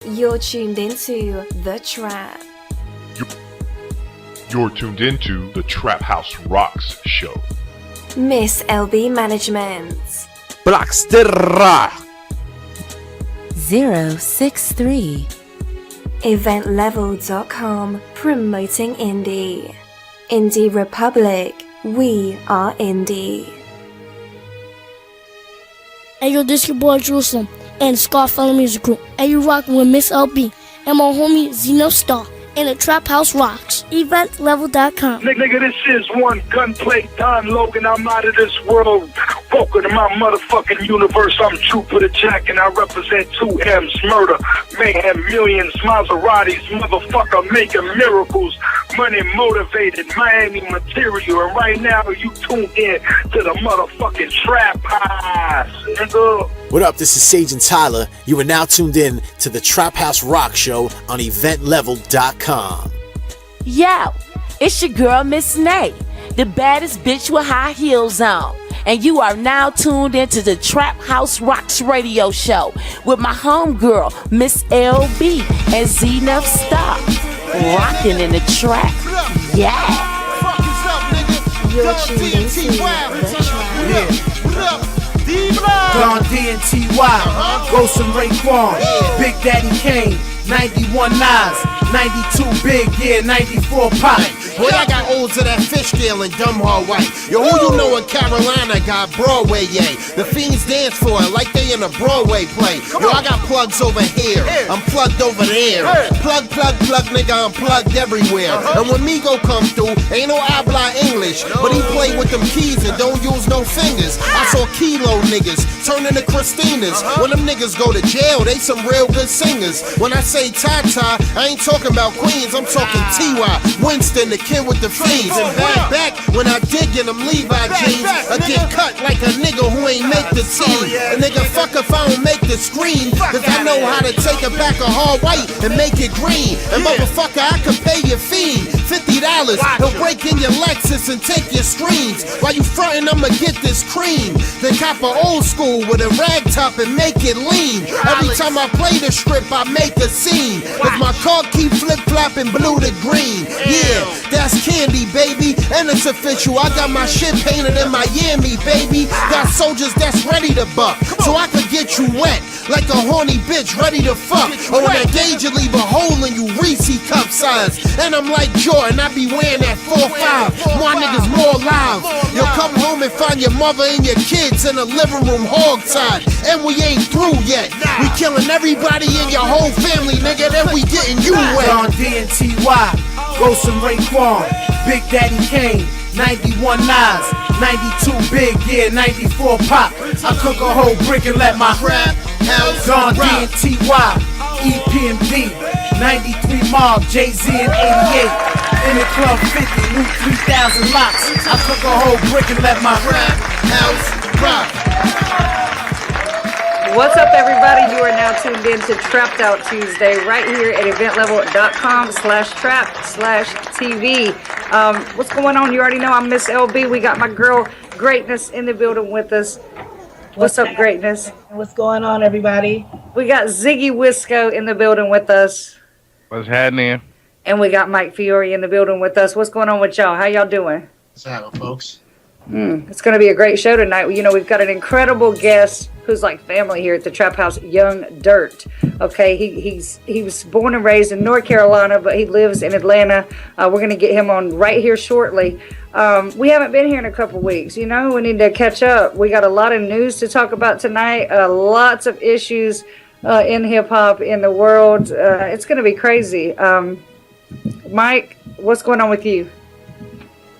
You're tuned into The Trap. You're tuned into the Trap House Rocks show. Miss LB Management. Blackster 063. EventLevel.com, promoting indie. Indie Republic, we are indie. Hey yo, this your boy Jerusalem and Scar Fellow Music Group. And you rockin' with Miss LB and my homie Starr and the Trap House Rocks. EventLevel.com. Nigga, this is one gunplay Don Logan. I'm out of this world. Welcome to my motherfucking universe. I'm Jupiter Jack and I represent 2M's murder, mayhem, millions, Maseratis, motherfucker making miracles, money motivated, Miami material. And right now you tuned in to the motherfucking Trap House, nigga. What up, this is Sage and Tyler. You are now tuned in to the Trap House Rock Show on EventLevel.com. Yo, it's your girl Miss Nay, the baddest bitch with high heels on. And you are now tuned into the Trap House Rocks radio show with my homegirl, Miss LB and Nuff Starr. Rocking in the trap. Yeah. You're tuned into The Trap. Don D and T.Y. Ghost and Raekwon, Big Daddy Kane, 91 Nas, 92 Big, yeah, 94 Pop. Boy, I got old to that fish scale and dumb hard white. Yo, who you know in Carolina got Broadway, yay? The fiends dance for it like they in a Broadway play. Yo, I got plugs over here, I'm plugged over there. Plug, nigga, I'm plugged everywhere. And when Migo come through, ain't no habla English, but he play with them keys and don't use no fingers. I saw Kilo niggas turn into Christinas. When them niggas go to jail, they some real good singers. When I say Tata, I ain't talking about Queens, I'm talking T.Y. Winston, the kid with the fiends. And back when I dig in them Levi jeans, I get cut like a nigga who ain't make the scene. A nigga fuck if I don't make the screen, cause I know how to take a pack of hard white and make it green. And motherfucker, I can pay your fee, $50. He'll break in your Lexus and take your screens. While you frontin', I'ma get this cream. Then cop a old school with a rag top and make it lean. Every time I play the strip, I make a scene. Cause my car keep flip-flopping blue to green. Yeah, that's candy, baby, and it's official. I got my shit painted in Miami, baby. Got soldiers that's ready to buck, so I could get you wet like a horny bitch ready to fuck. Or when I gauge you, leave a hole in you, Reese cup size. And I'm like Jordan, I be wearing that 4-5. My niggas more live. You'll come home and find your mother and your kids in the living room hog-tied. And we ain't through yet. We killing everybody in your whole family, nigga, then we getting you wet. Don D and T.Y. Ghost and Raekwon, Big Daddy Kane, 91 Nas, 92 Big, yeah, 94 Pop. I cook a whole brick and let my Trap House Don D Rock. and T.Y. EPMD, 93 Mob, Jay-Z and 88. In the club 50, new 3,000 locks. I cook a whole brick and let my Trap House Rock. What's up, everybody? You are now tuned in to Trapped Out Tuesday right here at eventlevel.com/trap/TV. What's going on? You already know I'm Miss LB. We got my girl Greatness in the building with us. What's up, Greatness? What's going on, everybody? We got Ziggy Wisco in the building with us. What's happening? And we got Mike Fiore in the building with us. What's going on with y'all? How y'all doing? What's happening, folks? It's going to be a great show tonight. You know, we've got an incredible guest who's like family here at the Trap House, Young Dirt. Okay, he was born and raised in North Carolina, but he lives in Atlanta. We're going to get him on right here shortly. We haven't been here in a couple weeks. You know, we need to catch up. We got a lot of news to talk about tonight. Lots of issues in hip-hop, in the world. It's going to be crazy. Mike, what's going on with you?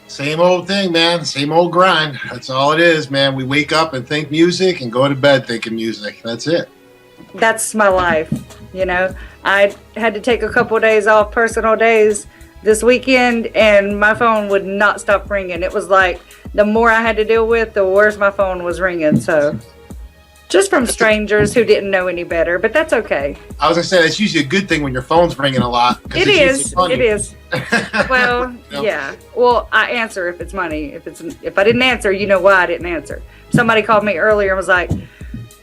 Same old thing, man. Same old grind. That's all it is, man. We wake up and think music and go to bed thinking music. That's it. That's my life. You know, I had to take a couple of days off, personal days this weekend, and my phone would not stop ringing. It was like the more I had to deal with, the worse my phone was ringing. So just from strangers who didn't know any better, but that's okay. I was gonna say that's usually a good thing when your phone's ringing a lot. It is. It is. Well, yeah. Well, I answer if it's money. If I didn't answer, you know why I didn't answer. Somebody called me earlier and was like,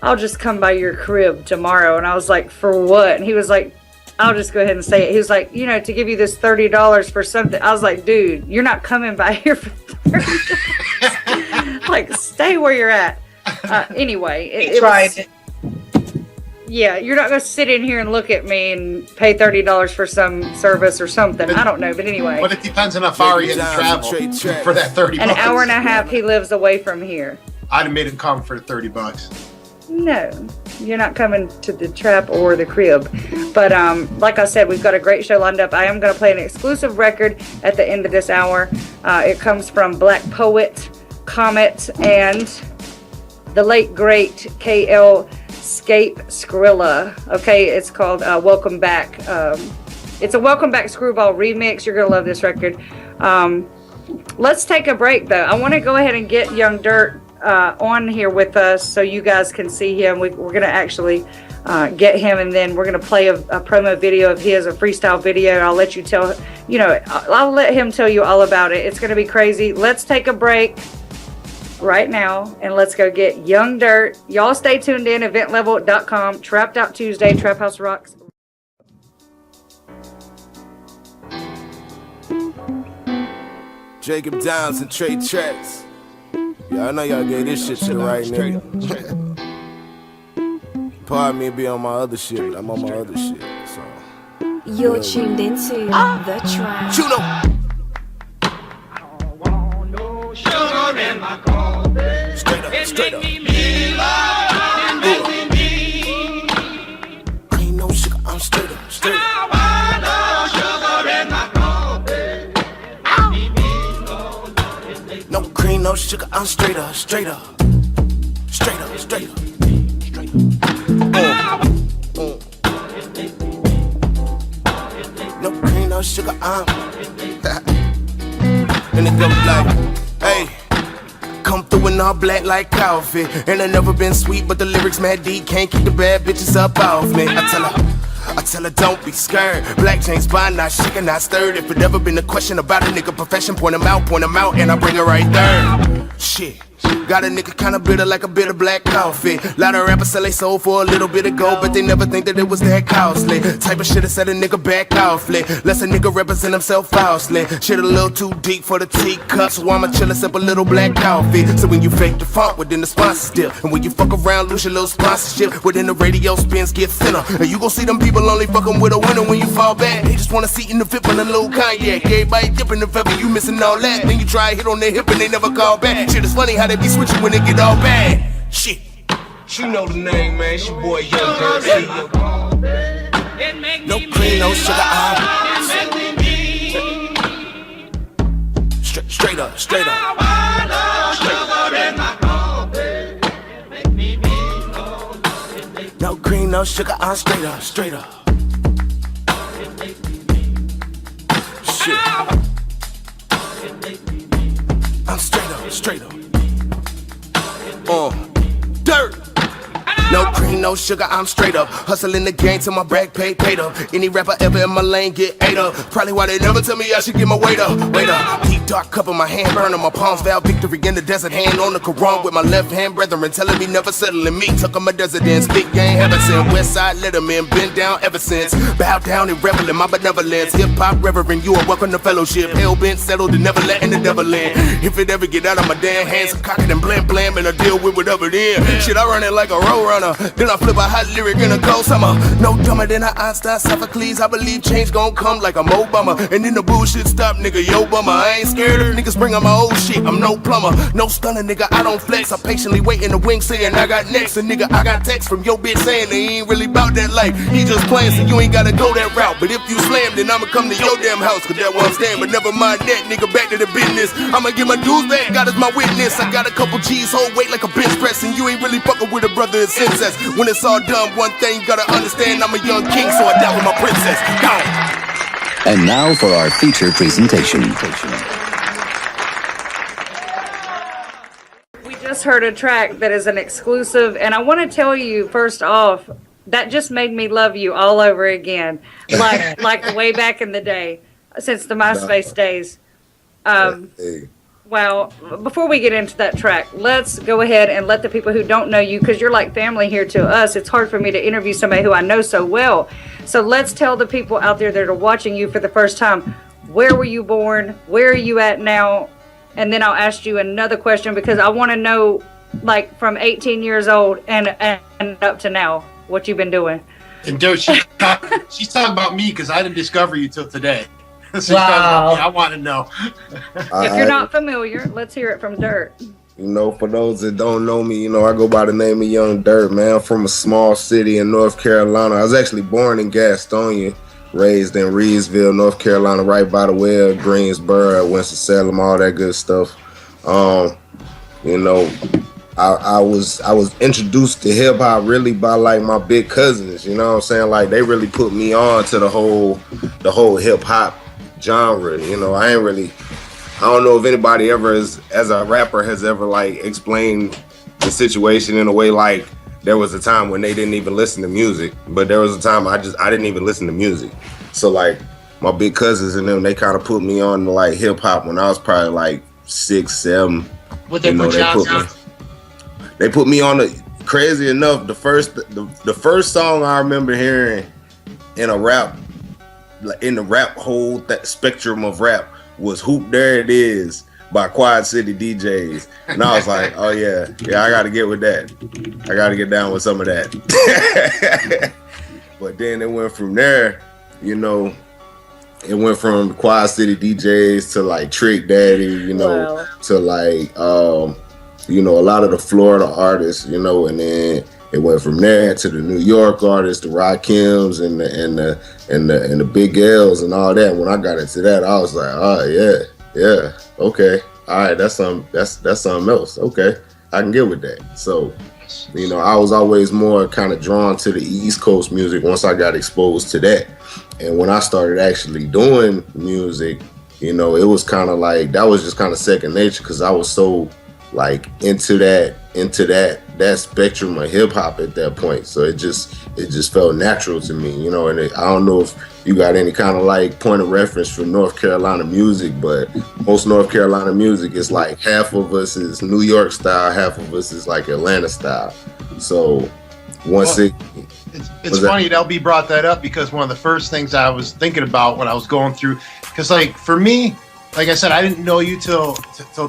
I'll just come by your crib tomorrow. And I was like, for what? And he was like, I'll just go ahead and say it. He was like, to give you this $30 for something. I was like, dude, you're not coming by here for $30. Like, stay where you're at. Anyway. It tried it. Yeah, you're not going to sit in here and look at me and pay $30 for some service or something. I don't know, but anyway. But it depends on how far you had to travel for that $30. An hour and a half he lives away from here. I'd have made him come for $30. No, you're not coming to the trap or the crib. But like I said, we've got a great show lined up. I am going to play an exclusive record at the end of this hour. It comes from Black Poet, Comet, and the late, great K.L. Scape Skrilla. Okay, it's called Welcome Back. It's a Welcome Back Screwball remix. You're going to love this record. Let's take a break, though. I want to go ahead and get Young Dirt on here with us so you guys can see him. We're going to actually get him, and then we're going to play a promo video of his, a freestyle video. I'll let you tell, I'll let him tell you all about it. It's going to be crazy. Let's take a break right now, and let's go get Young Dirt. Y'all stay tuned in, eventlevel.com, Trapped Out Tuesday, Trap House Rocks. Jacob Downs and Trey Tracks. Yeah, I know y'all gave this shit to the right nigga. Pardon me be on my other shit, but I'm on my other shit, so. You're tuned into The Trap. Juno! Sugar in my coffee. Straight up, straight up. Ain't no sugar, I'm straight up, straight up. No cream, no sugar, I'm straight up, straight up. Straight up, straight up. Straight up. No cream, no sugar, I'm. And it goes like, hey. Come through in all black like coffee. And I never been sweet, but the lyrics mad deep. Can't keep the bad bitches up off me. I tell her don't be scared. Black chains by, not shaking, not stirred. If it ever been a question about a nigga profession, point him out, and I bring her right there. Shit. Got a nigga kinda bitter like a bit of black coffee. Lot of rappers sell they soul for a little bit ago, but they never think that it was that costly. Type of shit that set a nigga back offly. Less a nigga represent himself falsely. Shit a little too deep for the teacup, so I'ma chill and sip a little black coffee. So when you fake the funk within the sponsor still, and when you fuck around lose your little sponsorship within the radio spins get thinner. And you gon' see them people only fucking with a winner when you fall back. They just wanna see in the VIP on a little cognac. Everybody dipping the feather, you missing all that. Then you try hit on their hip and they never call back. Shit is funny how they be switching when they get all bad. Shit. You know the name, man. It's your boy Young Dirt. No cream, no sugar, straight up, straight up. No cream, no sugar, I'm straight up, straight up. Shit. I'm straight up. Dirt. No cream, no sugar, I'm straight up. Hustling the game till my back paid up. Any rapper ever in my lane get ate up. Probably why they never tell me I should get my weight up. Deep dark cup in my hand, burning my palms. Vow victory in the desert, hand on the Quran with my left hand. Brethren telling me never settling me. Took on my desert dance, big game heaven sent. West side let them in, been down ever since. Bow down and revel in my benevolence. Hip hop reverend, you are welcome to fellowship. Hell bent, settled and never letting the devil in. If it ever get out of my damn hands, I'm cocking and blam, and I deal with whatever it is. Shit, I run it like a road runner. Then I flip a hot lyric in a cold summer. No dumber than an Einstein Sophocles. I believe change gon' come like I'm Obama. And then the bullshit stop, nigga, yo bummer. I ain't scared of niggas bring on my old shit. I'm no plumber, no stunner, nigga, I don't flex. I patiently wait in the wings saying I got next. And nigga, I got text from your bitch saying they ain't really bout that life. He just playing, so you ain't gotta go that route. But if you slam, then I'ma come to your damn house, cause that where I'm staying. But never mind that, nigga, back to the business. I'ma get my dues back, God is my witness. I got a couple G's, hold weight like a bench press. And you ain't really fucking with a brother and incest. When it's all done, one thing you gotta understand, I'm a young king, so I die with my princess. Gone. And now for our feature presentation. We just heard a track that is an exclusive, and I want to tell you first off, that just made me love you all over again, like way back in the day, since the MySpace days. Well, before we get into that track, let's go ahead and let the people who don't know you, because you're like family here to us. It's hard for me to interview somebody who I know so well. So let's tell the people out there that are watching you for the first time, where were you born? Where are you at now? And then I'll ask you another question, because I want to know, like, from 18 years old and up to now, what you've been doing. And dude, she's talking about me because I didn't discover you till today. So Wow. I want to know. If you're not familiar, let's hear it from Dirt. You know, for those that don't know me, you know, I go by the name of Young Dirt, man. I'm from a small city in North Carolina. I was actually born in Gastonia, raised in Reedsville, North Carolina, right by the way of Greensboro, Winston-Salem, all that good stuff. You know, I was introduced to hip hop really by like my big cousins, you know what I'm saying? Like they really put me on to the whole hip hop genre. You know, I don't know if anybody ever as a rapper has ever like explained the situation in a way like there was a time when they didn't even listen to music, but there was a time I didn't even listen to music. So like my big cousins and them, they kind of put me on to like hip hop when I was probably like 6, 7. What they put you on? They put me on the, crazy enough, the first song I remember hearing in a rap, like in the rap whole that spectrum of rap was "Hoop There It Is" by Quad City DJs, and I was like, oh yeah, I got to get with that. I got to get down with some of that. But then it went from there, you know. It went from Quad City DJs to like Trick Daddy, you know, wow, to like you know, a lot of the Florida artists, you know, and then it went from there to the New York artists, the Rakims and the Big L's and all that. When I got into that, I was like, oh yeah, okay, all right, that's something else. Okay, I can get with that. So, you know, I was always more kind of drawn to the East Coast music once I got exposed to that. And when I started actually doing music, you know, it was kind of like, that was just kind of second nature because I was so like into that spectrum of hip hop at that point. So it just felt natural to me, you know. And I don't know if you got any kind of like point of reference for North Carolina music, but most North Carolina music is like half of us is New York style, half of us is like Atlanta style. So once it's funny that LB brought that up because one of the first things I was thinking about when I was going through, because like for me, like I said, I didn't know you till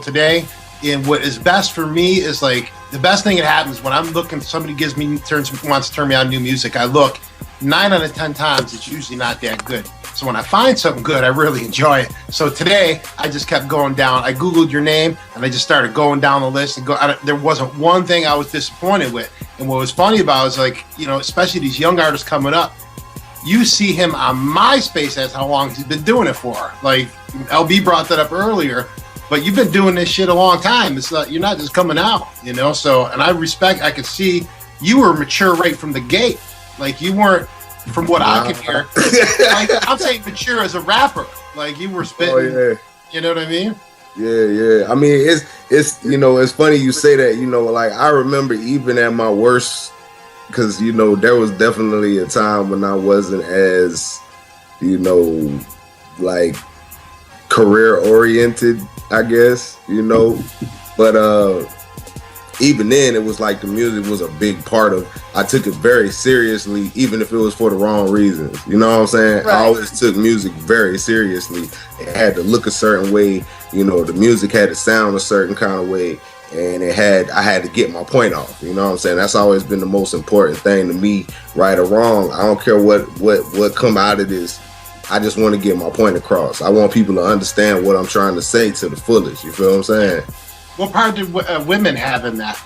today. And what is best for me is like the best thing that happens when I'm looking, somebody wants to turn me on new music. I look 9 out of 10 times, it's usually not that good. So when I find something good, I really enjoy it. So today I just kept going down. I Googled your name and I just started going down the list and there wasn't one thing I was disappointed with. And what was funny about it was like, you know, especially these young artists coming up, you see him on MySpace as how long he's been doing it for. Like LB brought that up earlier. But you've been doing this shit a long time. It's not, you're not just coming out, you know? So, and I could see you were mature right from the gate. Like you weren't, from what I could hear, like, I'm saying mature as a rapper. Like you were spitting, you know what I mean? Yeah. I mean, it's, you know, it's funny you say that, you know, like I remember even at my worst, because, you know, there was definitely a time when I wasn't as, you know, like career oriented, I guess, you know, but even then it was like the music was a big part of, I took it very seriously, even if it was for the wrong reasons, you know what I'm saying? Right. I always took music very seriously. It had to look a certain way, you know, the music had to sound a certain kind of way, and I had to get my point off, you know what I'm saying? That's always been the most important thing to me, right or wrong. I don't care what come out of this. I just want to get my point across. I want people to understand what I'm trying to say to the fullest. You feel what I'm saying? What part did women have in that?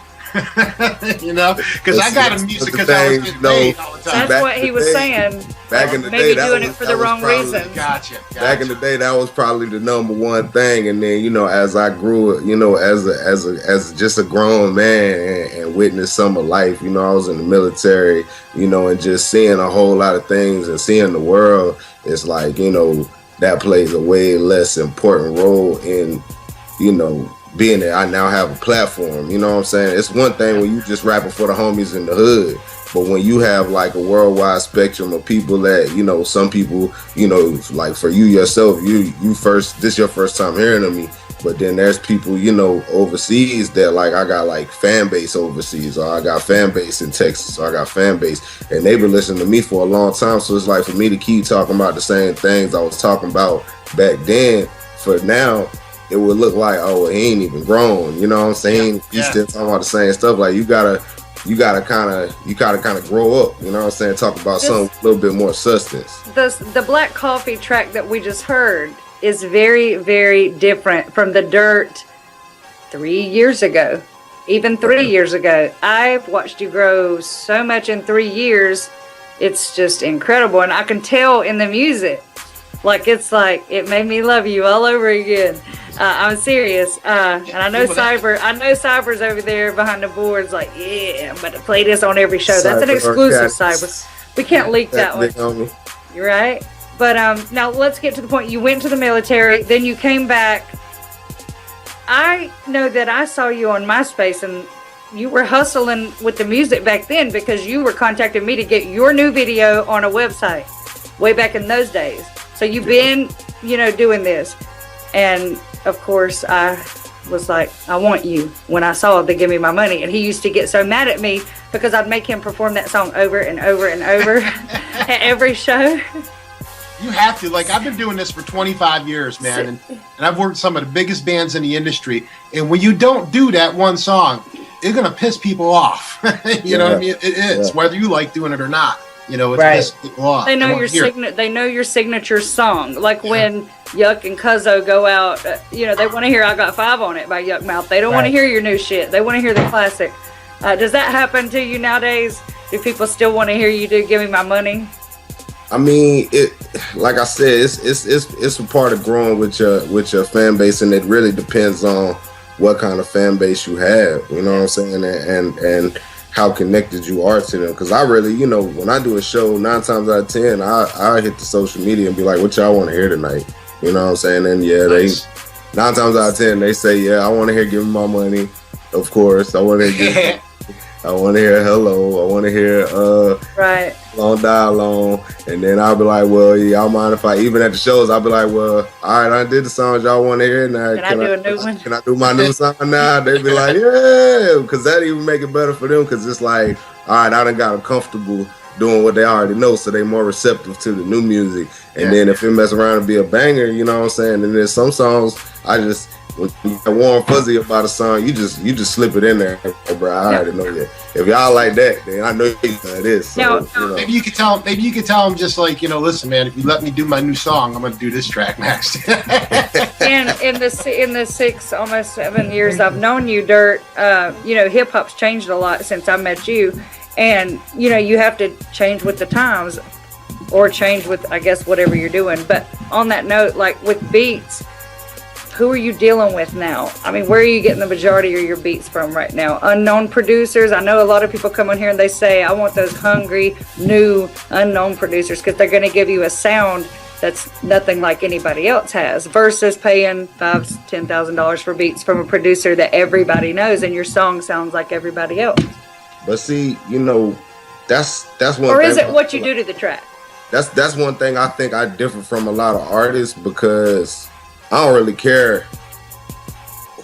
You know, because I got a music because I was getting paid all the time. That's what he was saying. Back in the maybe day, doing it for the wrong reason. Gotcha. Back in the day, that was probably the number one thing. And then, you know, as I grew, you know, as just a grown man and witnessed some of life, you know, I was in the military, you know, and just seeing a whole lot of things and seeing the world. It's like, you know, that plays a way less important role in, you know, being that I now have a platform. You know what I'm saying? It's one thing when you just rapping for the homies in the hood, but when you have like a worldwide spectrum of people that, you know, some people, you know, like for you yourself, this your first time hearing of me, But then there's people, you know, overseas that like I got like fan base overseas, or I got fan base in Texas, or I got fan base, and they've been listening to me for a long time. So it's like for me to keep talking about the same things I was talking about back then, for now, it would look like, oh, he ain't even grown. You know what I'm saying? He's still talking about the same stuff. Like you gotta kind of grow up. You know what I'm saying? Talk about something a little bit more substance. The Black Coffee track that we just heard is very, very different from the Dirt 3 years ago, even 3 years ago. I've watched you grow so much in 3 years. It's just incredible. And I can tell in the music, like, it's like, it made me love you all over again. I'm serious. And I know Cyber's over there behind the boards like, yeah, I'm about to play this on every show. That's an exclusive, Cyber. We can't leak that one. You're right. But now let's get to the point. You went to the military, then you came back. I know that I saw you on MySpace, and you were hustling with the music back then because you were contacting me to get your new video on a website way back in those days. So you've been, you know, doing this. And of course, I was like, I want you when I saw the Give Me My Money. And he used to get so mad at me because I'd make him perform that song over and over and over at every show. You have to. Like, I've been doing this for 25 years, man, and I've worked with some of the biggest bands in the industry. And when you don't do that one song, it's gonna piss people off. You know what I mean? It is, whether you like doing it or not. You know, it's pissing people off. They know your signature song. Like when Yuck and Cuzzo go out, you know, they want to hear "I Got Five on It" by Yuck Mouth. They don't want to hear your new shit. They want to hear the classic. Does that happen to you nowadays? Do people still want to hear you do "Give Me My Money"? I mean, it, like I said, it's a part of growing with your fan base, and it really depends on what kind of fan base you have. You know what I'm saying, and how connected you are to them. Because I really, you know, when I do a show, 9 times out of 10, I hit the social media and be like, "What y'all want to hear tonight?" You know what I'm saying? And yeah, they 9 times out of 10 they say, "Yeah, I want to hear Give Me My Money." Of course, I want to hear. I want to hear "Hello." I want to hear "Long Die Long," and then I'll be like, "Well, y'all mind if I?" Even at the shows, I'll be like, "Well, all right, I did the songs y'all want to hear now. Can I do a new one? Can I do my new song now?" They be like, "Yeah," because that even make it better for them. Because it's like, all right, I done got them comfortable doing what they already know, so they more receptive to the new music. And then if it mess around and be a banger, you know what I'm saying? And there's some songs when you get warm fuzzy about a song, you just slip it in there, hey, bro. I already know that. If y'all like that, then I know it is. So, now, you know. maybe you could tell them just like, you know, listen, man, if you let me do my new song, I'm gonna do this track next. And in the 6, almost 7 years I've known you, Dirt, you know, hip hop's changed a lot since I met you, and you know, you have to change with the times, or change with, I guess, whatever you're doing. But on that note, like with beats, who are you dealing with now? I mean, where are you getting the majority of your beats from right now? Unknown producers? I know a lot of people come on here and they say, I want those hungry, new, unknown producers, because they're going to give you a sound that's nothing like anybody else has, versus paying $5,000, $10,000 for beats from a producer that everybody knows, and your song sounds like everybody else. But see, you know, that's one. Or is it what you do to the track? That's one thing I think I differ from a lot of artists, because I don't really care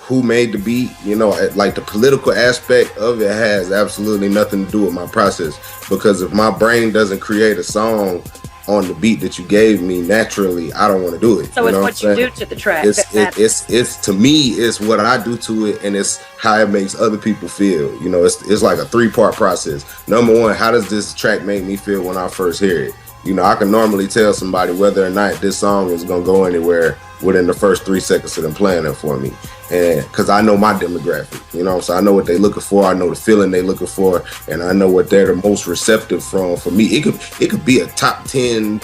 who made the beat. You know, like the political aspect of it has absolutely nothing to do with my process, because if my brain doesn't create a song on the beat that you gave me naturally, I don't want to do it. So it's what you do to the track. It's to me, it's what I do to it, and it's how it makes other people feel. You know, it's like a 3-part process. Number one, how does this track make me feel when I first hear it? You know, I can normally tell somebody whether or not this song is gonna go anywhere within the first 3 seconds of them playing it for me, and because I know my demographic, you know, so I know what they're looking for, I know the feeling they're looking for, and I know what they're the most receptive from. For me, it could be a top 10,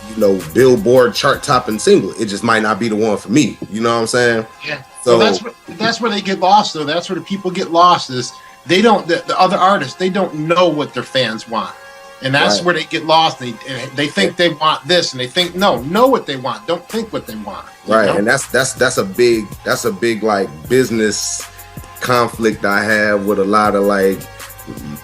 you know, Billboard chart topping single. It just might not be the one for me. You know what I'm saying? Yeah. So that's where they get lost, though. That's where the people get lost. Is they don't, the other artists, they don't know what their fans want. And that's where they get lost. They think they want this, and they think know what they want. Don't think what they want. Right, know? And that's a big like business conflict I have with a lot of like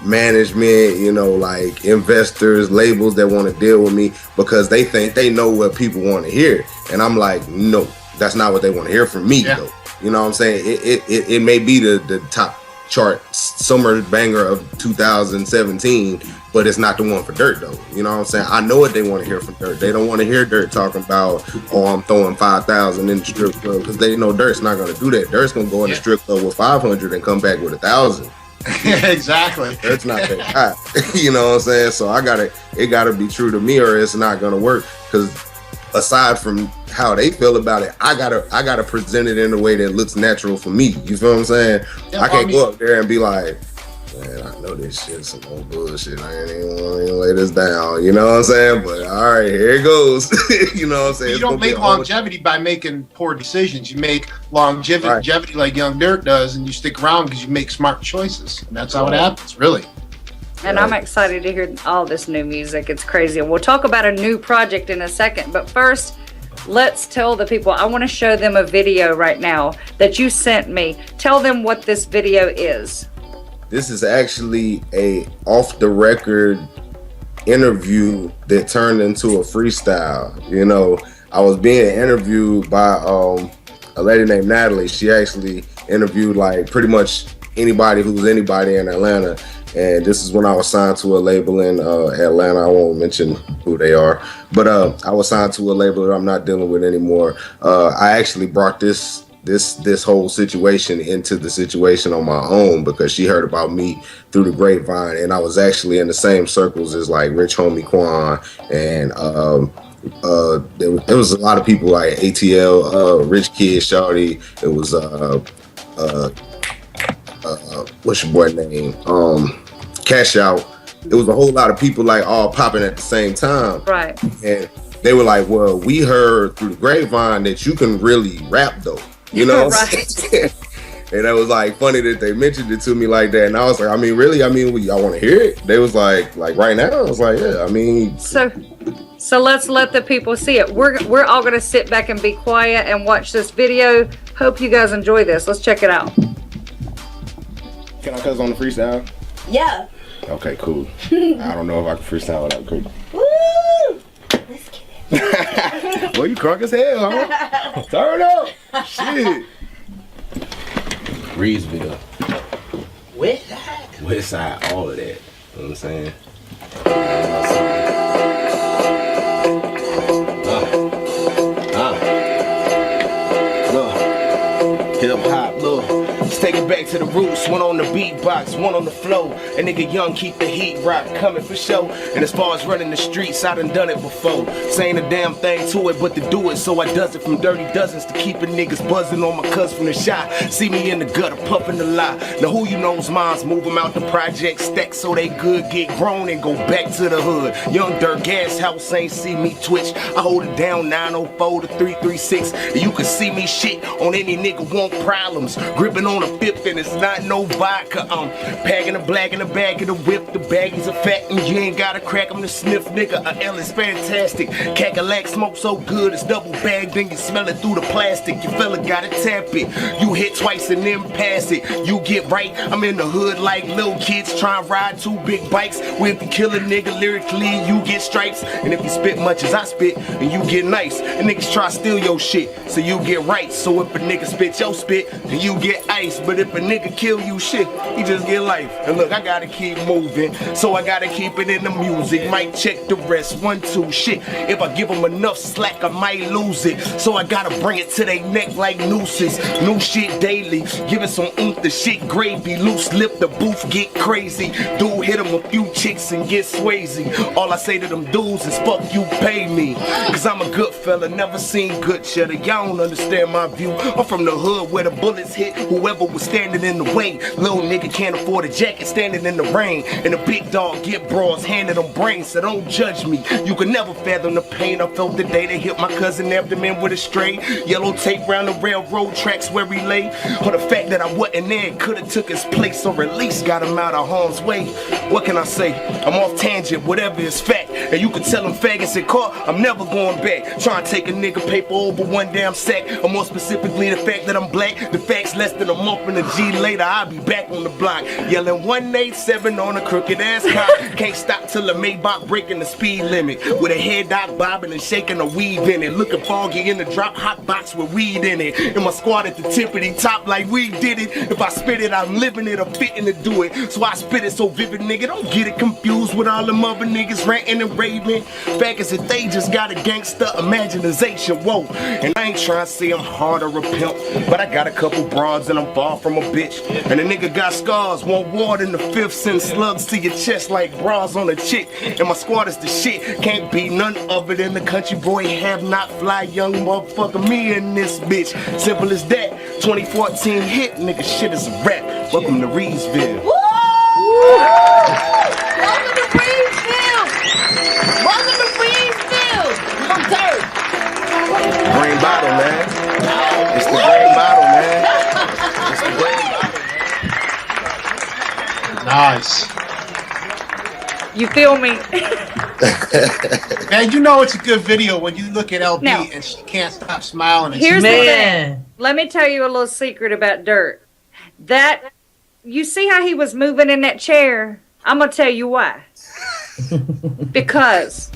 management, you know, like investors, labels that want to deal with me, because they think they know what people want to hear, and I'm like, no, that's not what they want to hear from me though. You know what I'm saying? It may be the top chart summer banger of 2017, but it's not the one for Dirt though. You know what I'm saying? I know what they want to hear from Dirt. They don't want to hear Dirt talking about, oh, I'm throwing 5,000 in the strip club, because they know Dirt's not going to do that. Dirt's going to go in the strip club with 500 and come back with 1,000. Exactly. Dirt's not that hot. You know what I'm saying? So it gotta be true to me, or it's not gonna work. Because aside from how they feel about it, I gotta present it in a way that looks natural for me. You feel what I'm saying? Yeah, I can't go up there and be like, man, I know this shit's some old bullshit. I ain't even want to lay this down. You know what I'm saying? But all right, here it goes. You know what I'm saying? You don't make longevity by making poor decisions. You make longevity like Young Dirt does, and you stick around because you make smart choices. And that's how it happens, really. And I'm excited to hear all this new music. It's crazy. We'll talk about a new project in a second. But first, let's tell the people. I want to show them a video right now that you sent me. Tell them what this video is. This is actually a off-the-record interview that turned into a freestyle. You know, I was being interviewed by a lady named Natalie. She actually interviewed like pretty much anybody who's anybody in Atlanta. And this is when I was signed to a label in Atlanta. I won't mention who they are, but I was signed to a label that I'm not dealing with anymore. I actually brought this whole situation into the situation on my own because she heard about me through the grapevine, and I was actually in the same circles as like Rich Homie Quan, and there was a lot of people like ATL, Rich Kid, Shawty. It was what's your boy name? Cash Out. It was a whole lot of people like all popping at the same time. Right. And they were like, well, we heard through the grapevine that you can really rap though. You know what I'm saying? And that was like funny that they mentioned it to me like that. And I was like, I mean, really? I mean, y'all want to hear it? They was like right now? I was like, yeah, I mean. So let's let the people see it. We're all going to sit back and be quiet and watch this video. Hope you guys enjoy this. Let's check it out. Can I cuss on the freestyle? Yeah. Okay, cool. I don't know if I can freestyle without cool. Woo! Let's get it. Well, you crunk as hell, huh? Turn up. Shit. Reedsville. West side. West side, all of that. You know what I'm saying? Hip hop, look. Let's take it back to the roots. One on the beatbox, one on the flow. A nigga young, keep the heat rock coming for show. And as far as running the streets, I done it before. Saying a damn thing to it, but to do it, so I does it from dirty dozens to keeping niggas buzzing on my cuz from the shot. See me in the gutter, puffing the lie. Now who you know's minds move them out the project, stack so they good, get grown and go back to the hood. Young Dirt Gas House ain't see me twitch. I hold it down 904 to 336. And you can see me shit on any nigga want problems. Gripping on a fifth and it's not no vodka. I'm packing a black in the bag of the whip. The baggies are fat and you ain't gotta crack them to sniff, nigga. A L is fantastic. Cackalack smoke so good it's double bagged. Then you smell it through the plastic. Your fella gotta tap it. You hit twice and then pass it. You get right. I'm in the hood like little kids trying to ride two big bikes. With the killer nigga lyrically, you get stripes. And if you spit much as I spit, and you get nice. And niggas try to steal your shit, so you get right. So if a nigga spit your spit, then you get ice. But if a nigga kill you shit, he just get life. And look, I gotta keep moving, so I gotta keep it in the music. Might check the rest, 1, 2, shit. If I give them enough slack, I might lose it. So I gotta bring it to their neck like nooses. New shit daily, give it some oomph, the shit gravy. Loose lip, the booth get crazy. Dude hit him a few chicks and get swazy. All I say to them dudes is fuck you, pay me. Cause I'm a good fella, never seen good cheddar. Y'all don't understand my view. I'm from the hood where the bullets hit whoever was standing in the way. Little nigga can't afford a jacket standing in the rain. And a big dog get bras handed them brains, so don't judge me. You can never fathom the pain I felt the day they hit my cousin abdomen with a stray. Yellow tape round the railroad tracks where he lay. Or the fact that I wasn't there could've took his place, or at least got him out of harm's way. What can I say? I'm off tangent, whatever is fact. And you can tell them faggots in court, I'm never going back. Trying to take a nigga paper over one damn sack. Or more specifically, the fact that I'm black. The fact's less than a month and a G later, I'll be back on the block. Yelling 187 on a crooked ass cop. Can't stop till a Maybach breaking the speed limit. With a head dog bobbing and shaking a weave in it. Looking foggy in the drop hot box with weed in it. And my squad at the tippity top like we did it. If I spit it, I'm living it, I'm fitting to do it. So I spit it so vivid, nigga. Don't get it confused with all them other niggas ranting and raving. Faggots that they just got a gangster imagination. Whoa. And I ain't trying to say I'm hard or a pimp, but I got a couple broads and I'm far from a bitch. And a nigga got scars, want ward in the fifth, send slugs to your chest like bras on a chick. And my squad is the shit, can't be none other than the country boy, have not fly young motherfucker me in this bitch. Simple as that, 2014 hit, nigga shit is a rap. Welcome to Reedsville. Woo! Welcome to Reedsville! Welcome to Reedsville! From Dirt! Green bottle, man. It's the green bottle, man. It's the green bottle. Nice. You feel me? Man, you know it's a good video when you look at LB Now, and she can't stop smiling. And Here's the she's thing. Let me tell you a little secret about Dirt. That, you see how he was moving in that chair? I'm going to tell you why. Because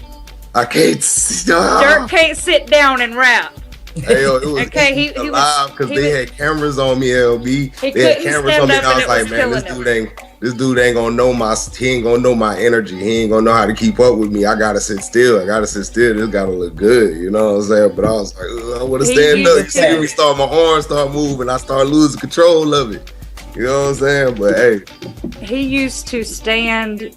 I can't Dirt can't sit down and rap. Hey, yo, it was Okay, he live because they had cameras on me, LB. He They had couldn't cameras stand on me, up and I was and it like, was man, killing this dude ain't gonna know he ain't gonna know my energy. He ain't gonna know how to keep up with me. I gotta sit still. This gotta look good. You know what I'm saying? But I was like, I wanna stand up. You see me my arms start moving. I start losing control of it. You know what I'm saying? But hey. He used to stand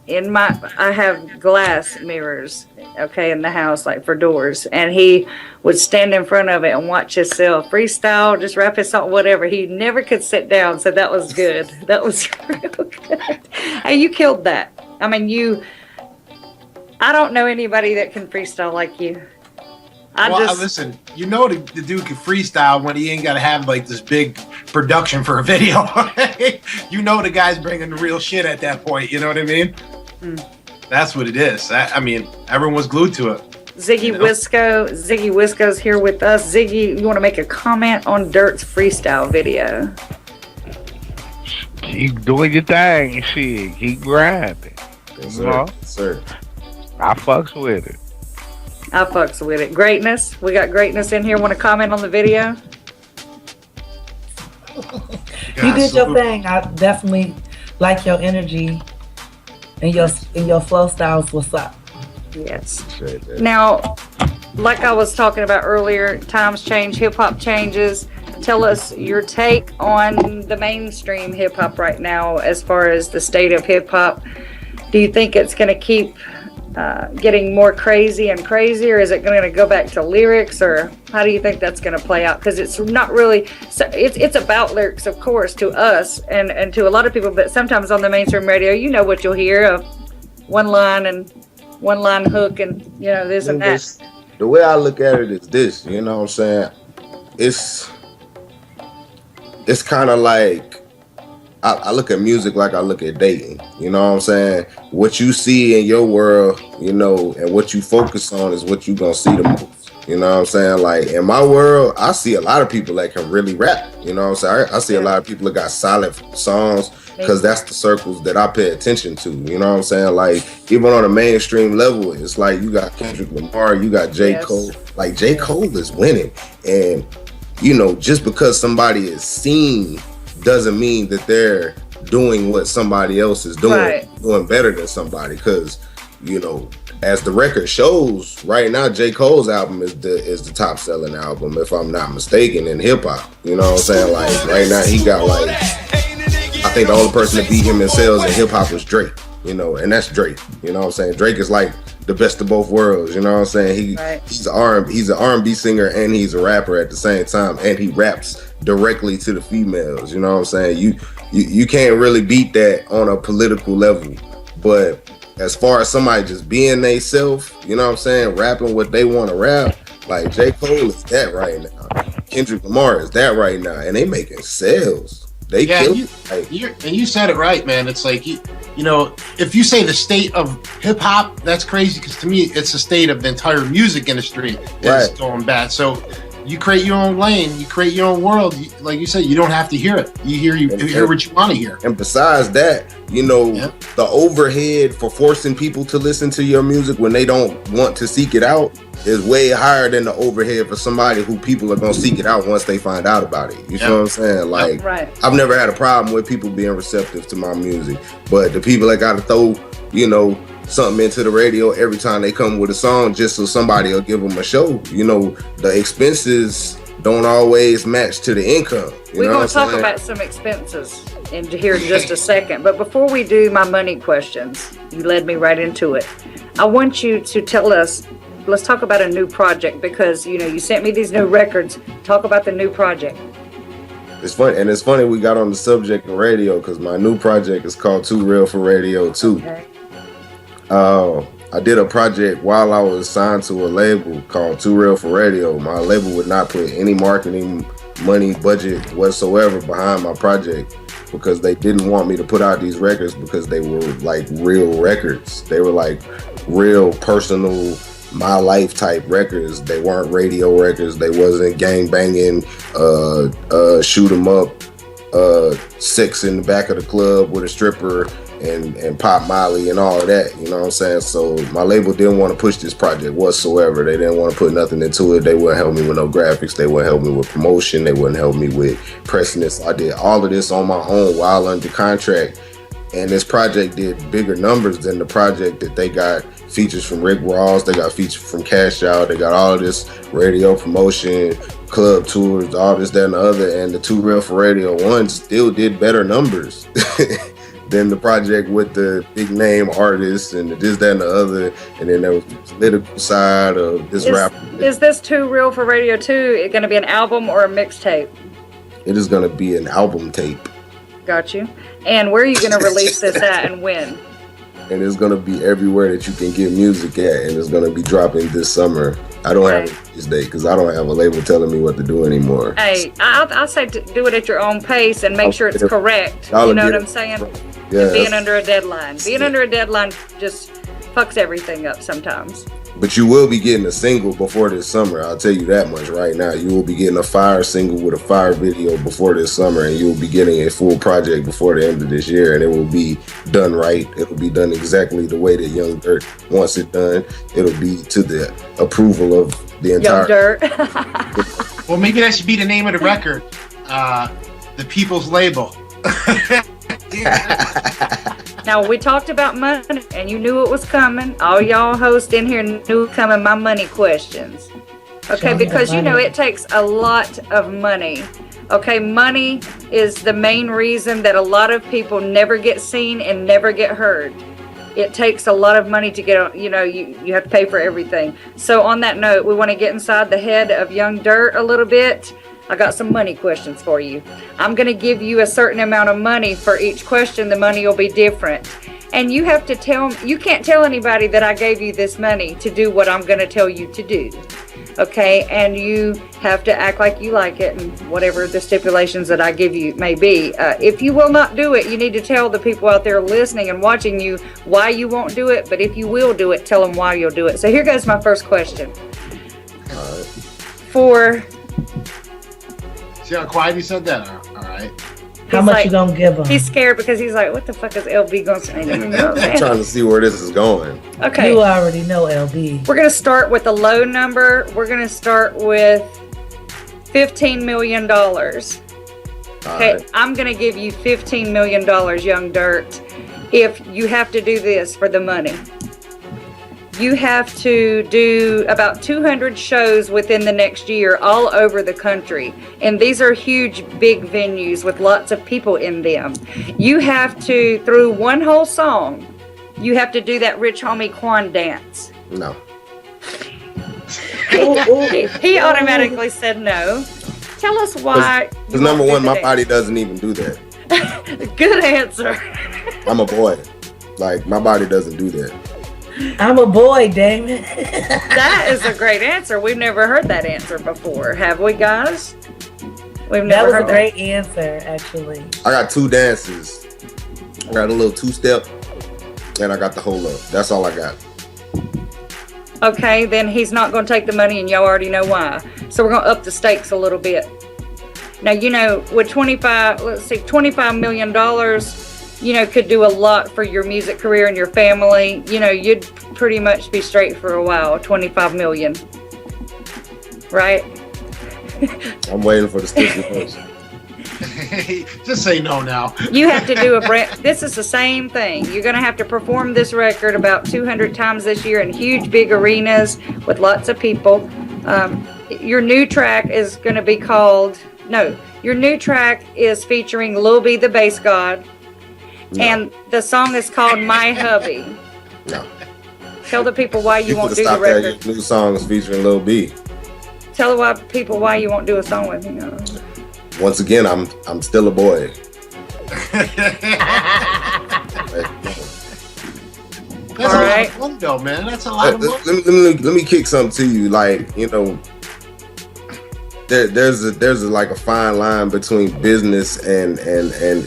in I have glass mirrors, okay, in the house, like for doors, and he would stand in front of it and watch himself freestyle, just rap his song, whatever. He never could sit down, so that was good. That was real good. Hey, you killed that. I mean, I don't know anybody that can freestyle like you. Listen, you know the dude can freestyle when he ain't got to have like this big production for a video. You know the guy's bringing the real shit at that point. You know what I mean? That's what it is. I mean, everyone's glued to it. Ziggy Wisco's here with us. Ziggy, you want to make a comment on Dirt's freestyle video? Keep doing your thing, shit. Keep grinding. Yes, You know? sir. I fucks with it. I fucks with it. Greatness. We got Greatness in here. Want to comment on the video? You did your thing. I definitely like your energy and your flow styles. What's up? Yes. Now, like I was talking about earlier, times change, hip hop changes. Tell us your take on the mainstream hip hop right now, as far as the state of hip hop. Do you think it's going to keep getting more crazy and crazy, or is it going to go back to lyrics, or how do you think that's going to play out? Because it's not really, it's about lyrics, of course, to us and to a lot of people, but sometimes on the mainstream radio, you know what you'll hear, of one line hook and, you know, this and that. The way I look at it is this, you know what I'm saying? It's kind of like, I look at music like I look at dating. You know what I'm saying? What you see in your world, you know, and what you focus on is what you gonna see the most. You know what I'm saying? Like in my world, I see a lot of people that can really rap. You know what I'm saying? I see a lot of people that got solid songs because that's the circles that I pay attention to. You know what I'm saying? Like even on a mainstream level, it's like you got Kendrick Lamar, you got J. Cole. Like J. Cole is winning. And, you know, just because somebody is seen doesn't mean that they're doing what somebody else is doing, doing better than somebody. Because, you know, as the record shows, right now J. Cole's album is the top selling album, if I'm not mistaken, in hip hop. You know what I'm saying? Like right now he got like, I think the only person to beat him in sales in hip hop was Drake. You know, and that's Drake. You know what I'm saying? Drake is like the best of both worlds. You know what I'm saying? He's an R&B singer and he's a rapper at the same time, and he raps directly to the females. You know what I'm saying? You can't really beat that on a political level. But as far as somebody just being they self, you know what I'm saying, rapping what they want to rap, like J. Cole is that right now. Kendrick Lamar is that right now, and they making sales. They kill and you said it right, man. It's like you know, if you say the state of hip hop, that's crazy because to me, it's the state of the entire music industry that's going bad. So you create your own lane, you create your own world. Like you said, you don't have to hear it. You hear what you want to hear. And besides that, you know, the overhead for forcing people to listen to your music when they don't want to seek it out is way higher than the overhead for somebody who people are gonna seek it out once they find out about it. You know what I'm saying? Like, I've never had a problem with people being receptive to my music, but the people that gotta throw, you know, something into the radio every time they come with a song just so somebody will give them a show. You know, the expenses don't always match to the income. We're going to talk about some expenses here in just a second. But before we do my money questions, you led me right into it. I want you to tell us, let's talk about a new project because, you know, you sent me these new records. Talk about the new project. It's funny, and it's funny we got on the subject of radio because my new project is called Too Real for Radio 2. Okay. I did a project while I was signed to a label called Too Real for Radio. My label would not put any marketing money, budget whatsoever behind my project because they didn't want me to put out these records because they were like real records. They were like real personal, my life type records. They weren't radio records. They wasn't gang banging, shoot 'em up, sex in the back of the club with a stripper and Pop Molly and all of that, you know what I'm saying? So my label didn't want to push this project whatsoever. They didn't want to put nothing into it. They wouldn't help me with no graphics. They wouldn't help me with promotion. They wouldn't help me with pressing this. I did all of this on my own while under contract. And this project did bigger numbers than the project that they got features from Rick Ross. They got features from Cash Out. They got all of this radio promotion, club tours, all this, that, and the other. And the Too Real for Radio 1 still did better numbers than the project with the big name artists and this, that, and the other. And then there was the political side of this rap. Is this Too Real for Radio 2 going to be an album or a mixtape? It is going to be an album tape. Got you. And where are you going to release this at and when? And it's going to be everywhere that you can get music at. And it's going to be dropping this summer. I don't have a release date because I don't have a label telling me what to do anymore. Hey, I'll say do it at your own pace and make sure it's correct. You know what I'm saying? Yeah, being under a deadline. Being under a deadline just fucks everything up sometimes. But you will be getting a single before this summer. I'll tell you that much right now. You will be getting a fire single with a fire video before this summer, and you will be getting a full project before the end of this year, and it will be done right. It will be done exactly the way that Young Dirt wants it done. It'll be to the approval of the entire... Young Dirt. Well, maybe that should be the name of the record. The People's Label. Now, we talked about money, and you knew it was coming. All y'all hosts in here knew it was coming, my money questions. Okay, because, you know, it takes a lot of money. Okay, money is the main reason that a lot of people never get seen and never get heard. It takes a lot of money to get on, you know, you have to pay for everything. So on that note, we want to get inside the head of Young Dirt a little bit. I got some money questions for you. I'm going to give you a certain amount of money for each question. The money will be different. And you have to you can't tell anybody that I gave you this money to do what I'm going to tell you to do. Okay? And you have to act like you like it and whatever the stipulations that I give you may be. If you will not do it, you need to tell the people out there listening and watching you why you won't do it. But if you will do it, tell them why you'll do it. So here goes my first question. See how quiet he said that? All right. How much you gonna give him? He's scared because he's like, what the fuck is LB gonna say? I'm trying to see where this is going. Okay. You already know LB. We're gonna start with a low number. We're gonna start with $15 million. Okay, right. I'm gonna give you $15 million, Young Dirt, if you have to do this for the money. You have to do about 200 shows within the next year all over the country. And these are huge, big venues with lots of people in them. You have to, through one whole song, you have to do that Rich Homie Quan dance. No. He automatically said no. Tell us why. Because number one, my body doesn't even do that. Good answer. I'm a boy. Like, my body doesn't do that. I'm a boy, damn it. That is a great answer. We've never heard that answer before, have we, guys? We've never heard that. That was a great answer, actually. I got two dances. I got a little two-step and I got the whole up. That's all I got. Okay, then he's not going to take the money, and y'all already know why. So we're going to up the stakes a little bit. Now, with $25 million, could do a lot for your music career and your family. You'd pretty much be straight for a while. 25 million, right? I'm waiting for the stipulation. Just say no now. You have to do this is the same thing. You're going to have to perform this record about 200 times this year in huge, big arenas with lots of people. Your new track is going to be called, your new track is featuring Lil B, the bass god. No. And the song is called My Hubby. No. Tell the people why you won't do the record. New song is featuring Lil B. Tell the people why you won't do a song with me. Once again, I'm still a boy. That's a lot of fun, though, man. That's a lot of fun. Let me kick something to you. There's a fine line between business and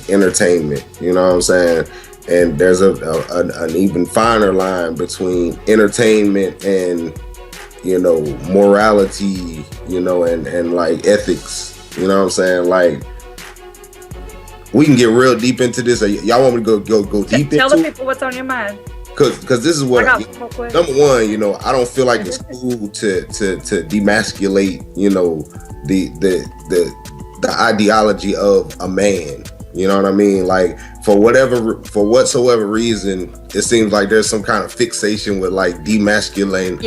entertainment. You know what I'm saying? And there's an even finer line between entertainment and morality. And like ethics. You know what I'm saying? Like, we can get real deep into this. Y'all want me to go deep into it? Tell the people what's on your mind. Cause this is what number one, I don't feel like it's cool to demasculate, the ideology of a man. You know what I mean? Like, for whatsoever reason, it seems like there's some kind of fixation with like emasculating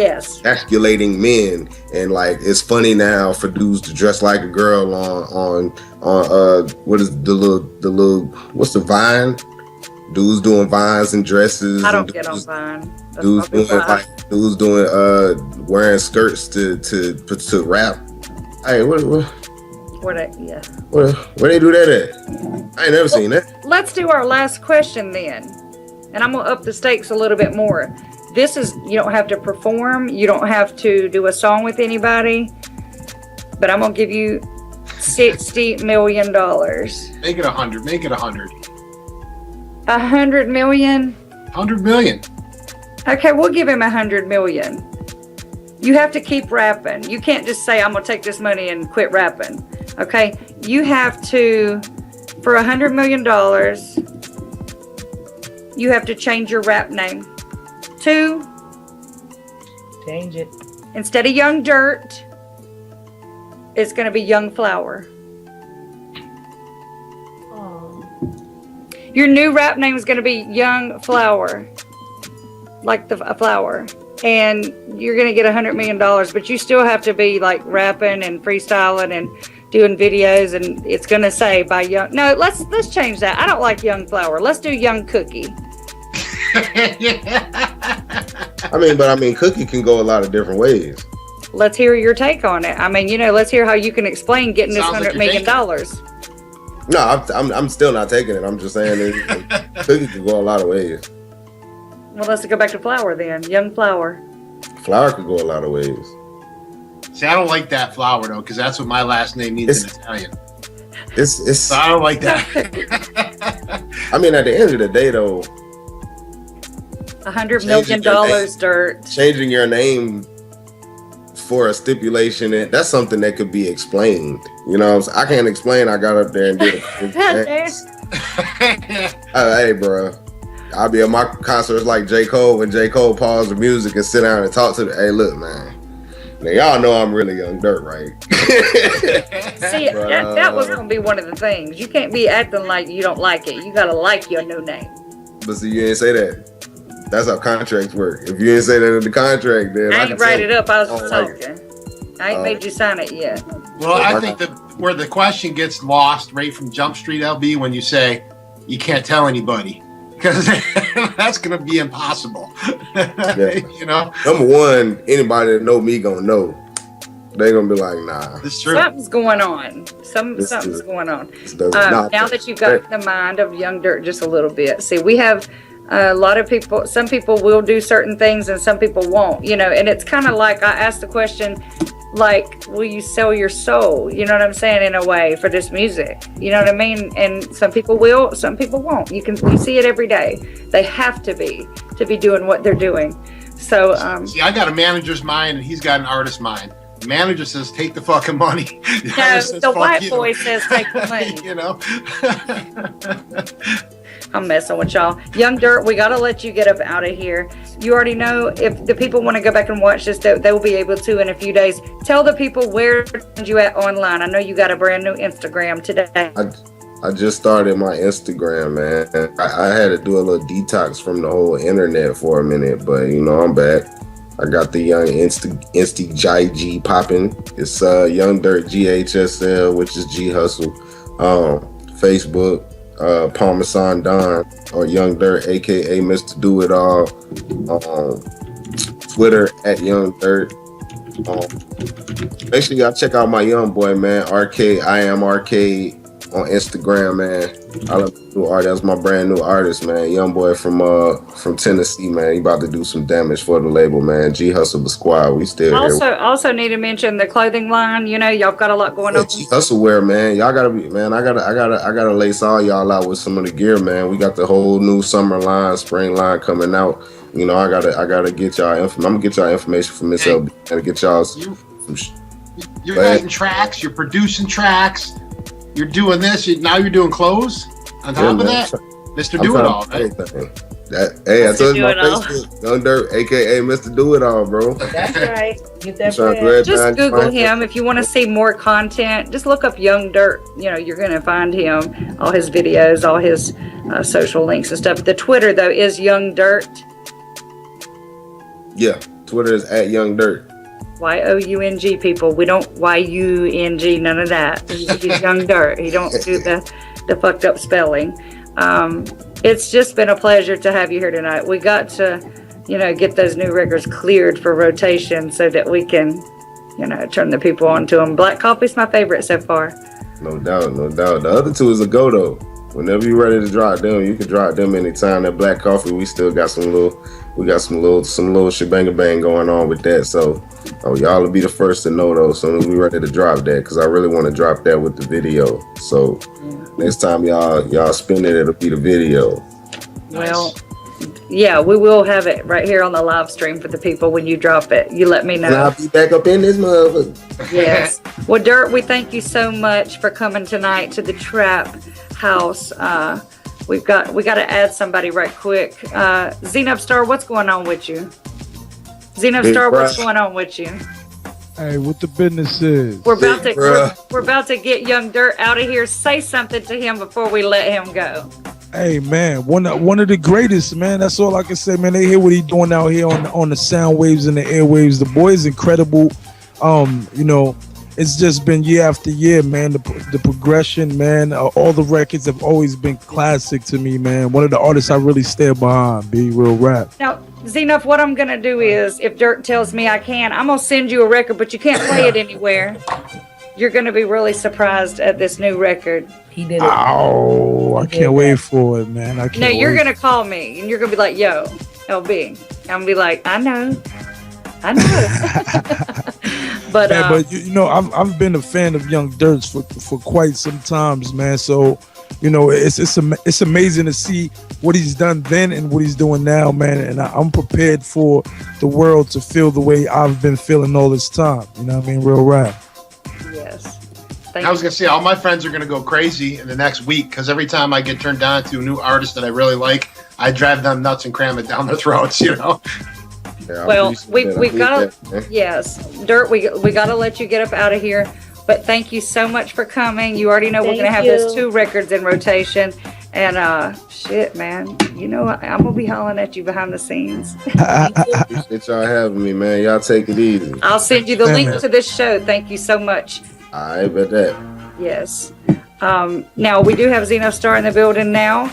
men, and like it's funny now for dudes to dress like a girl on what is the little what's the Vine? Dudes doing Vines and dresses. I don't get on Vine. Dudes doing wearing skirts to rap. Hey, where they do that at? I ain't never seen that. Let's do our last question then. And I'm gonna up the stakes a little bit more. This is, you don't have to perform, you don't have to do a song with anybody, but I'm gonna give you $60 million. Make it 100. Make it 100. 100 million? 100 million. Okay, we'll give him 100 million. You have to keep rapping. You can't just say, I'm gonna take this money and quit rapping. Okay, you have to, for $100 million, you have to change your rap name to, change it. Instead of Young Dirt, it's going to be Young Flower. Oh. Your new rap name is going to be Young Flower, like a flower. And you're going to get $100 million, but you still have to be like rapping and freestyling and doing videos, and it's gonna say by Young. No, let's change that. I don't like Young Flower. Let's do Young Cookie. I mean, Cookie can go a lot of different ways. Let's hear your take on it. I mean, let's hear how you can explain getting this $100 million. No, I'm still not taking it. I'm just saying Cookie can go a lot of ways. Well, let's go back to Flower then. Young Flower. Flower could go a lot of ways. See, I don't like that Flower though, because that's what my last name means in Italian. So I don't like that. I mean, at the end of the day, though, $100 million, Dirt. Changing your name for a stipulation, that's something that could be explained. I can't explain. I got up there and did it. Hey, bro. I'll be at my concerts like J. Cole, when J. Cole paused the music and sit down and talk to the. Hey, look, man. Now, y'all know I'm really Young Dirt, right? See, that was going to be one of the things. You can't be acting like you don't like it. You got to like your new name. But see, you ain't say that. That's how contracts work. If you ain't say that in the contract, then I ain't write it up. I was just talking. I ain't made you sign it yet. Well, I think that where the question gets lost right from Jump Street, LB, when you say you can't tell anybody. Because that's going to be impossible. Yeah. Number one, anybody that know me gonna know. They gonna be like, nah. It's true. Something's going on. Something's going on. Now that you've got the mind of Young Dirt just a little bit. See, we have a lot of people. Some people will do certain things and some people won't. And it's kind of like I asked the question, like, will you sell your soul? You know what I'm saying? In a way, for this music. You know what I mean? And some people will, some people won't. We see it every day. They have to be doing what they're doing. So see, I got a manager's mind and he's got an artist's mind. The manager says take the fucking money. No, the white boy says take the money. You know. I'm messing with y'all. Young Dirt, we got to let you get up out of here. You already know if the people want to go back and watch this, they will be able to in a few days. Tell the people where you at online. I know you got a brand new Instagram today. I just started my Instagram, man. I had to do a little detox from the whole internet for a minute, but you know, I'm back. I got the young Insta-GG popping. It's Young Dirt GHSL, which is G Hustle. Facebook, Parmesan Don, or Young Dirt, aka Mr. Do It All. Twitter at Young Dirt. Make sure y'all check out my young boy, man. Arcade, I am Arcade on Instagram, man. I love new artist. That's my brand new artist, man. Young boy from Tennessee, man. He about to do some damage for the label, man. G Hustle the Squad. We still here. Also need to mention the clothing line. You know, y'all got a lot going on. G Hustle wear, man. Y'all gotta be, man. I gotta lace all y'all out with some of the gear, man. We got the whole new summer line, spring line coming out. You know, I gotta get y'all. I'm gonna get y'all information from Miss LB. Gotta get y'all. You're writing tracks. You're producing tracks. You're doing this. Now you're doing clothes. On top of that, Mr. Do It All, right? Hey, I told you my Facebook, Young Dirt, aka Mr. Do It All, bro. That's right. Get that bread. Just Google him if you want to see more content. Just look up Young Dirt. You know, you're gonna find him, all his videos, all his social links and stuff. The Twitter though is Young Dirt. Yeah, Twitter is at Young Dirt. YOUNG, people. We don't YUNG, none of that. He's Young Dirt. He don't do the fucked up spelling. It's just been a pleasure to have you here tonight. We got to, get those new records cleared for rotation so that we can, turn the people onto them. Black Coffee's my favorite so far. No doubt, no doubt. The other two is a go though. Whenever you're ready to drop them, you can drop them anytime. That Black Coffee, we still got some little shebang bang going on with that. So, y'all will be the first to know though. Soon as we ready to drop that, because I really want to drop that with the video. So, next time y'all spin it, it'll be the video. Well, yeah, we will have it right here on the live stream for the people when you drop it. You let me know. I'll be back up in this motherfucker. Yes. Well, Dirt, we thank you so much for coming tonight to the Trap House. We got to add somebody right quick. Zenub Starr, what's going on with you? Zenub Starr, what's going on with you? Hey, what the business is? We're about to get Young Dirt out of here. Say something to him before we let him go. Hey man, one of the greatest, man. That's all I can say, man. They hear what he's doing out here on the sound waves and the airwaves. The boy is incredible. It's just been year after year, man. The progression, man. All the records have always been classic to me, man. One of the artists I really stand behind. Be real rap. Now, Zenuff, what I'm gonna do is, if Dirt tells me I can, I'm gonna send you a record, but you can't play it anywhere. You're gonna be really surprised at this new record. He did it. Oh, I can't wait for it, man. I can't. No, you're gonna call me and you're gonna be like, "Yo, LB," I'm gonna be like, "I know." But man, I've been a fan of Young Dirt's for quite some times, man. So, it's amazing to see what he's done then and what he's doing now, man. And I'm prepared for the world to feel the way I've been feeling all this time. You know what I mean? Real rap. Yes. I was gonna say all my friends are gonna go crazy in the next week because every time I get turned on to a new artist that I really like, I drive them nuts and cram it down their throats. Yeah, well, we gotta Dirt. We gotta let you get up out of here. But thank you so much for coming. You already know we're gonna have those 2 records in rotation. And shit, man, I'm gonna be hollering at you behind the scenes. Appreciate y'all having me, man. Y'all take it easy. I'll send you the link to this show. Thank you so much. I bet that. Yes. Now we do have Zeno Starr in the building now.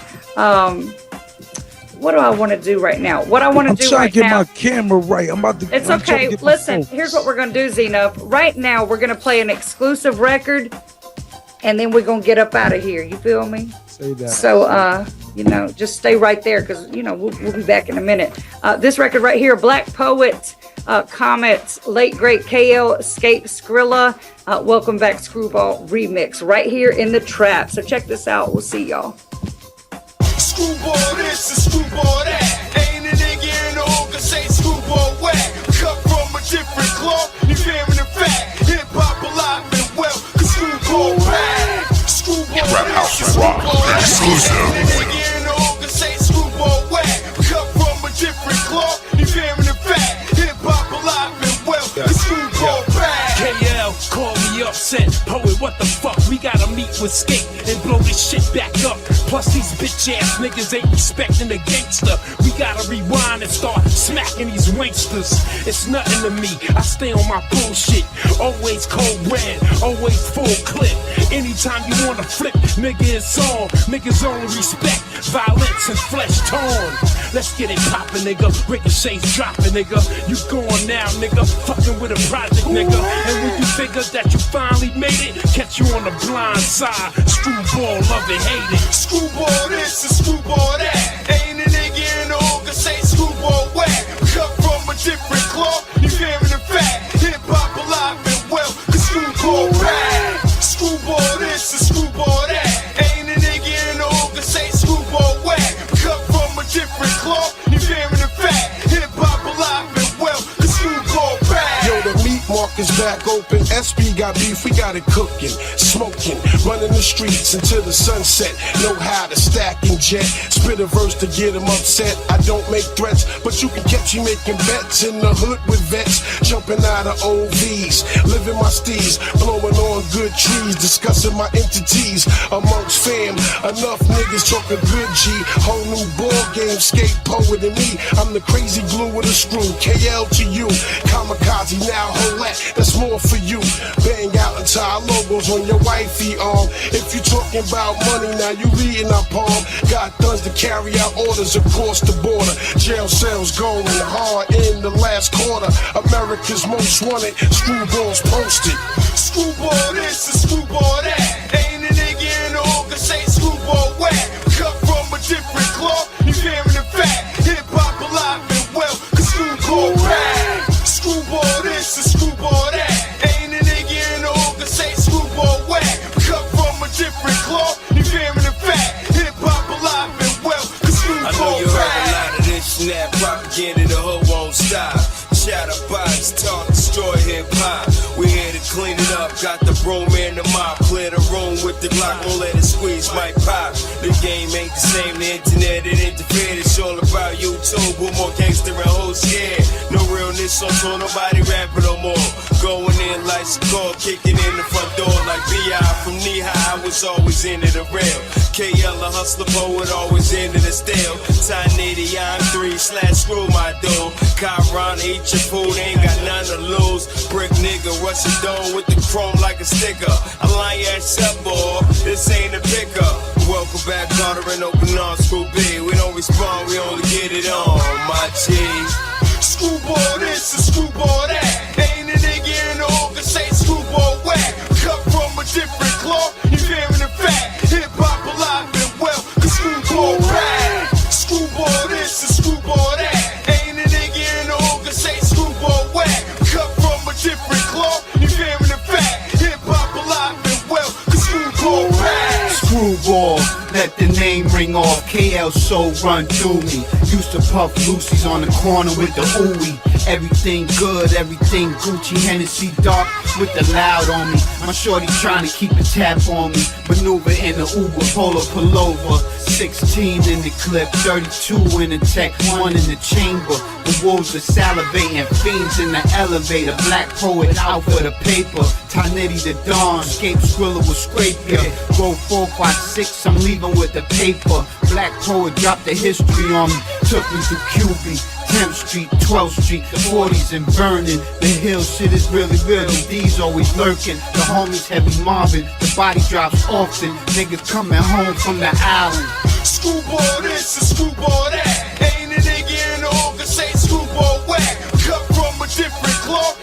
What do I want to do right now? What I want to do right now. I'm trying to get my camera right. It's okay. Listen, here's what we're going to do, Zeno. Right now, we're going to play an exclusive record. and then we're gonna get up out of here. You feel me? Say that. So, just stay right there because we'll be back in a minute. This record right here, Black Poet, Comets, late great KL, Escape, Skrilla, Welcome Back Screwball remix right here in the trap. So check this out. We'll see y'all. Screwball this and screwball that. Ain't a nigga in the hole can say screwball whack. Cut from a different cloth, you fearing the fact. Hip hop alive and well, cause screwball back. Screwball Trap House this and Rocks screwball that. exclusive. Ain't a nigga in the hole can say screwball whack. Cut from a different cloth, you fearing the fact. Hip hop alive and well, cause screwball back. KL, call me upset. Poet, what the fuck? We gotta meet with Skate and blow this shit back up. Plus these bitch ass niggas ain't respecting the gangster. We gotta rewind and start smacking these wanksters. It's nothing to me, I stay on my bullshit. Always cold red, always full clip. Anytime you wanna flip, nigga, it's on. Niggas only respect violence and flesh torn. Let's get it poppin', nigga. Ricochet's dropping, nigga. You gone now, nigga. Fucking with a project, nigga. And when you figure that you finally made it, catch you on the blind side. Screwball, love it, hate it. Screwball this and screwball that. Ain't a nigga in the hole can say screwball whack. Cut from a different cloth, you fearing the fact. Hip hop alive and well, cause screwball back. Screwball this and screwball that. Ain't a nigga in the hole can say screwball whack. Cut from a different cloth, you fearing the fact. Hip hop alive and well, cause screwball back. Yo, the meat market's back open. SP got beef, we got it cooking, smoking, running the streets until the sunset. Know how to stack and jet, spit a verse to get them upset. I don't make threats, but you can catch me making bets in the hood with vets, jumping out of OVs, living my steez, blowing on good trees, discussing my entities amongst fam. Enough niggas talk a good G, whole new ball game, Skate Poet and me. I'm the crazy glue with a screw, KL to you, kamikaze now, holat, that's more for you. Bang out and tie logos on your wifey arm. If you talking about money, now you reading our palm. Got guns to carry out orders across the border. Jail cells going hard in the last quarter. America's most wanted, screwballs posted. Screwball this and screwball that. Ain't a nigga in the hole can say screwball whack. Cut from a different cloth, you fearing the fact. Hip hop alive and well, cause screwball back. Screwball this and screwball that. Ain't a nigga in the hole can say screwball whack. Cut from a different cloth, you fearing the fact. Hip hop alive and well, cause I know you heard a lot of this and that propaganda, the hood won't stop. Chatterbox, talk, destroy hip hop. We here to clean it up, got the broom and the mop. Clear the room with the Glock, won't let it squeeze, might pop. The game ain't the same, the internet, it interfered. It's all about YouTube, who more gangster and hoes scared. No realness on tour, nobody rapping no more. Going in like Score, kicking in the front door like B.I. from knee high, I was always into the rail. KL, a hustler poet, always into the steel. Tiny, I'm 3/screw my dude. Chiron, eat your food, ain't got none to lose. Brick nigga, rush a dome with the chrome like a sticker. I line your ass up, boy, this ain't a pickup. Welcome back, Carter and open on Screw B. We don't respond, we only get it on, my G. Screwball this and screwball that. Ain't a nigga in the hole can say screwball whack. Cut from a different cloth, you fearing the fact. Hip hop alive and well, cause screwball back. Screwball this and screwball that. Ain't a nigga in the hole can say screwball whack. Cut from a different cloth, you fearing the fact. Hip hop alive and well, cause screwball back. Screwball, let the name ring off. KL soul run through me. Used to puff Lucy's on the corner with the ooey. Everything good, everything Gucci, Hennessy dark with the loud on me. My shorty trying to keep a tap on me. Maneuver in the Uber, polar pullover. 16 in the clip, 32 in the tech, 1 in the chamber. The wolves are salivating, fiends in the elevator. Black poet out for the paper. Tanity the dawn, escape Skrilla will scrape ya. Go 4, 5, 6, I'm leaving with the paper. Black poet dropped the history on me. Took me through QB, 10th Street, 12th Street, the 40s and burning. The hill shit is really real, the D's always lurking. The homies heavy mobbing, the body drops often. Niggas coming home from the island. Screwball this and screwball that. Ain't a nigga in the hole can say screwball whack. Cut from a different cloth,